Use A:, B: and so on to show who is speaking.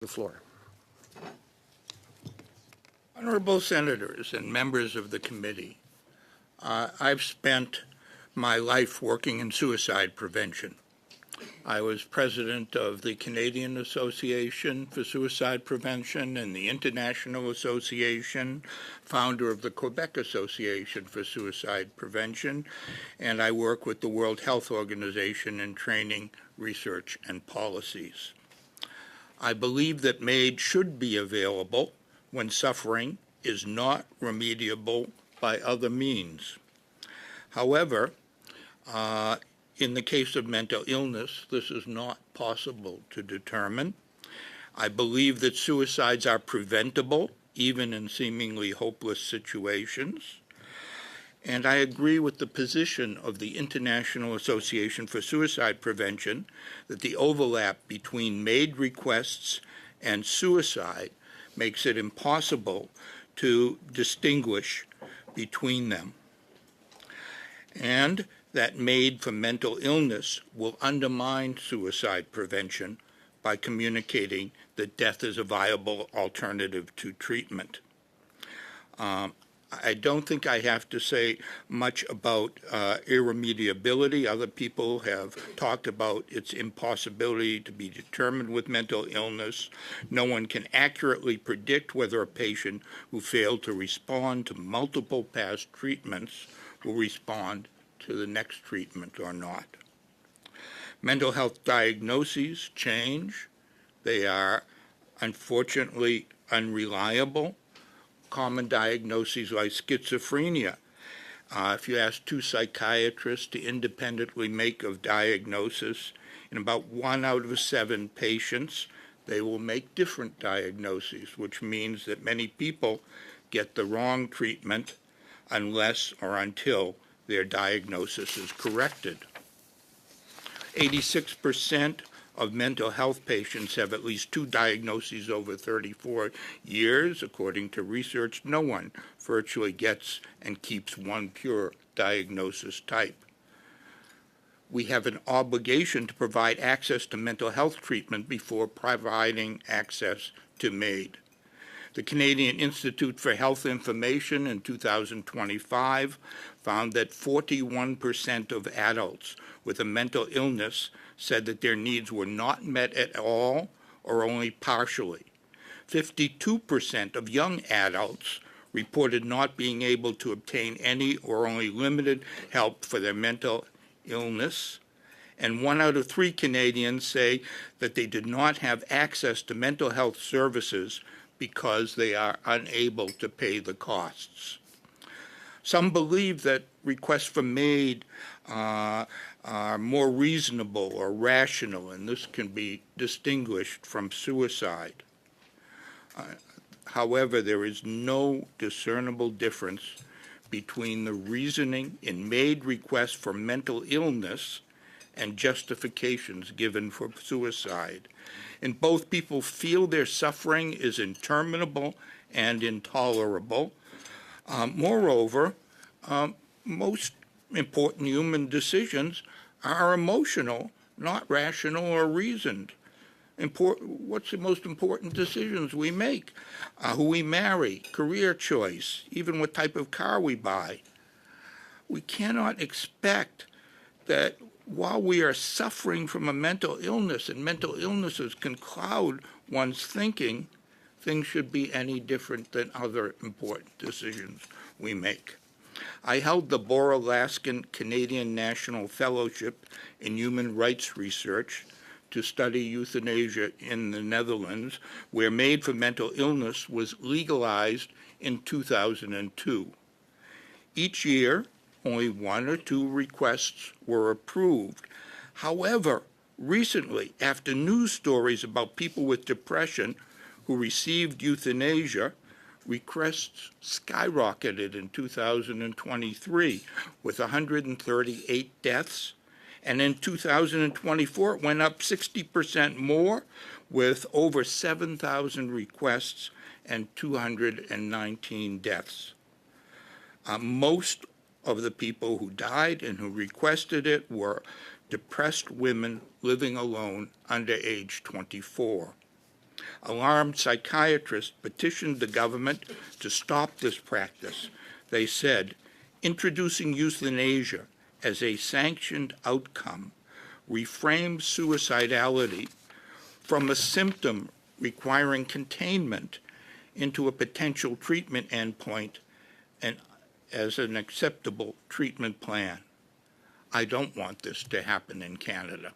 A: The floor.
B: Honorable Senators and members of the committee, I've spent my life working in suicide prevention. I was president of the Canadian Association for Suicide Prevention and the International Association, founder of the Quebec Association for Suicide Prevention, and I work with the World Health Organization in training, research, and policies. I believe that MAID should be available when suffering is not remediable by other means. However, in the case of mental illness, this is not possible to determine. I believe that suicides are preventable, even in seemingly hopeless situations. And I agree with the position of the International Association for Suicide Prevention that the overlap between MAID requests and suicide makes it impossible to distinguish between them, and that MAID for mental illness will undermine suicide prevention by communicating that death is a viable alternative to treatment. I don't think I have to say much about irremediability. Other people have talked about its impossibility to be determined with mental illness. No one can accurately predict whether a patient who failed to respond to multiple past treatments will respond to the next treatment or not. Mental health diagnoses change. They are unfortunately unreliable. Common diagnoses like schizophrenia. If you ask two psychiatrists to independently make a diagnosis, in about 1 out of 7 patients, they will make different diagnoses, which means that many people get the wrong treatment unless or until their diagnosis is corrected. 86% of mental health patients have at least 2 diagnoses over 34 years. According to research, no one virtually gets and keeps one pure diagnosis type. We have an obligation to provide access to mental health treatment before providing access to MAID. The Canadian Institute for Health Information in 2025 found that 41% of adults with a mental illness said that their needs were not met at all or only partially. 52% of young adults reported not being able to obtain any or only limited help for their mental illness. And 1 out of 3 Canadians say that they did not have access to mental health services because they are unable to pay the costs. Some believe that requests for MAID are more reasonable or rational, and this can be distinguished from suicide. However, there is no discernible difference between the reasoning in MAID requests for mental illness and justifications given for suicide. And both people feel their suffering is interminable and intolerable. Moreover, most important human decisions are emotional, not rational or reasoned. What's the most important decisions we make? Who we marry, career choice, even what type of car we buy. We cannot expect that while we are suffering from a mental illness, and mental illnesses can cloud one's thinking, things should be any different than other important decisions we make. I held the Boer-Alaskan Canadian National Fellowship in Human Rights Research to study euthanasia in the Netherlands, where MAID for mental illness was legalized in 2002. Each year, only 1 or 2 requests were approved. However, recently, after news stories about people with depression who received euthanasia, requests skyrocketed in 2023 with 138 deaths, and in 2024 it went up 60% more with over 7,000 requests and 219 deaths. Most of the people who died and who requested it were depressed women living alone under age 24. Alarmed psychiatrists petitioned the government to stop this practice. They said, introducing euthanasia as a sanctioned outcome reframes suicidality from a symptom requiring containment into a potential treatment endpoint and as an acceptable treatment plan. I don't want this to happen in Canada.